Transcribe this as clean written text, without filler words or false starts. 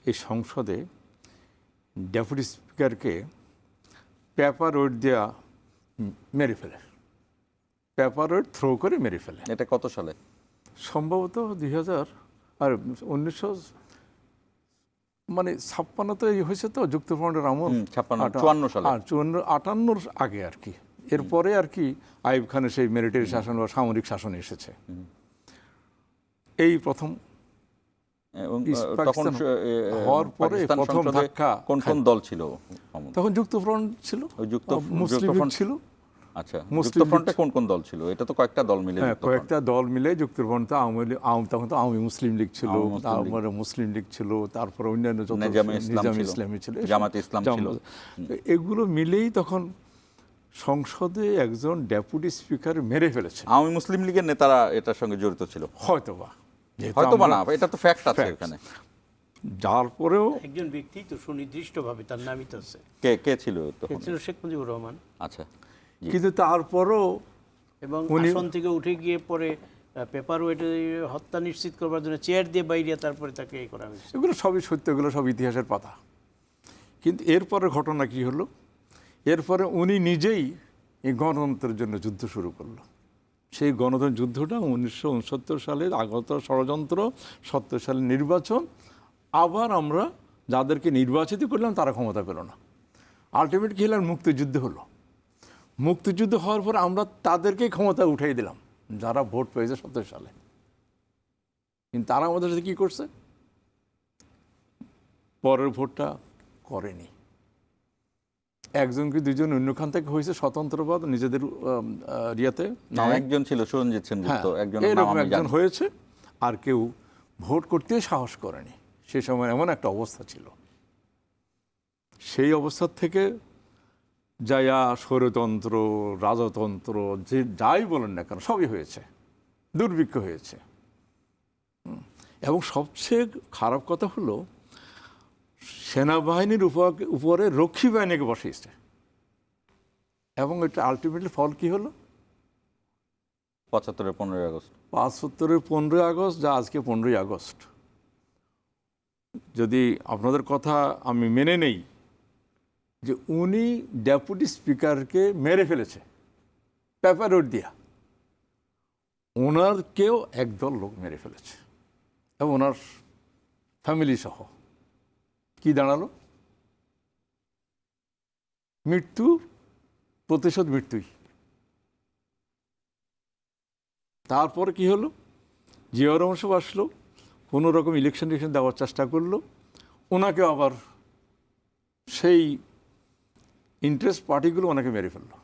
এই সংসদে deputy স্পিকারকে paper wait দেওয়া মেরে ফেলে, পেপার ওয়েট থ্রো করে মেরে ফেলে। এটা কত সালে? সম্ভবত 2000 আর 1900 মানে 56 তো এই হয়েছে তো যুক্তফ্রন্টের আমল, 54 সালে, 58 আগে আর কি। এরপরে আর কি আইয়ুব খানের সেই মিলিটারি শাসন বা সামরিক শাসন এসেছে। এই প্রথম তখন হওয়ার পরে প্রথম ধাক্কা কোন কোন দল ছিল তখন? যুক্তফ্রন্ট ছিল, মুসলিম লীগ ছিল। আচ্ছা, যুক্তফ্রন্টে কোন কোন দল ছিল? এটা তো কয়েকটা দল মিলে, কয়েকটা দল মিলে যুক্তফ্রন্ট। তখন তো আওয়ামী মুসলিম লীগ ছিল, তারপরে মুসলিম লীগ ছিল, তারপরে অন্যান্য নিজাম ইসলামী ছিল, জামাত ইসলাম ছিল। এগুলো মিলেই তখন সংসদে একজন ডেপুটি স্পিকার মেরে ফেলেছে। আওয়ামী মুসলিম লীগের নেতারা এটার সঙ্গে জড়িত ছিল হয়তোবা, না, এটা তো ফ্যাক্ট আছে এখানে। যার পরেও একজন ব্যক্তি তো সুনির্দিষ্টভাবে তার নামিত আছে। কে ছিল তখন? ছিল শেখ মুজিবুর রহমান। আচ্ছা, কিন্তু তারপরও এবং আসন থেকে উঠে গিয়ে পরে পেপার ওয়েটে হত্যা নিশ্চিত করবার জন্য চেয়ার দিয়ে বাইরে তারপরে তাকে এই করা হয়েছে। এগুলো সবই সত্য, এগুলো সব ইতিহাসের পাতা। কিন্তু এরপরে ঘটনা কি হলো? এরপরে উনি নিজেই এই গণতন্ত্রের জন্য যুদ্ধ শুরু করলো। সেই গণতন্ত্র যুদ্ধটা 1969 সালে আগত ষড়যন্ত্র, 70 সালের নির্বাচন, আবার আমরা যাদেরকে নির্বাচিত করলাম তারা ক্ষমতা পেল না। আলটিমেট কি হলো? মুক্তিযুদ্ধ হলো। মুক্তিযুদ্ধ হওয়ার পর আমরা তাদেরকেই ক্ষমতা উঠাই দিলাম যারা ভোট পেয়েছে 70 সালে। কিন্তু তারা আমাদের সাথে কী করছে? পরের ভোটটা করেনি। একজন কি দুজন অন্যখান থেকে হয়েছে স্বতন্ত্রবাদ নিজেদের রিয়াতে, একজন ছিল সুরঞ্জিত সেনগুপ্ত, একজন হয়েছে, আর কেউ ভোট করতে সাহস করেনি। সে সময় এমন একটা অবস্থা ছিল। সেই অবস্থা থেকে যায়া স্বৈরতন্ত্র, রাজতন্ত্র, যে যাই বলেন না কেন সবই হয়েছে, দুর্ভিক্ষ হয়েছে। এবং সবচেয়ে খারাপ কথা হলো সেনাবাহিনীর উপরে রক্ষী বাহিনীকে বসিয়েছে। এবং এটা আলটিমেটলি ফল কি হলো? 75-এর 15ই আগস্ট, 75-এর 15ই আগস্ট, যা আজকে 15ই আগস্ট। যদি আপনাদের কথা আমি মেনে নেই যে উনি ডেপুটি স্পিকারকে মেরে ফেলেছে পেপার ওয়েট দিয়া, ওনারকেও একদল লোক মেরে ফেলেছে এবং ওনার ফ্যামিলি সহ। কি দাঁড়ালো? মৃত্যু, প্রতিশোধ মৃত্যুই। তারপর কি হলো? জিয়া রহমান সাহেব আসলো, কোনো রকম ইলেকশন দেওয়ার চেষ্টা করলো, ওনাকে আবার সেই ইন্টারেস্ট পার্টিগুলো ওনাকে মেরে ফেললো।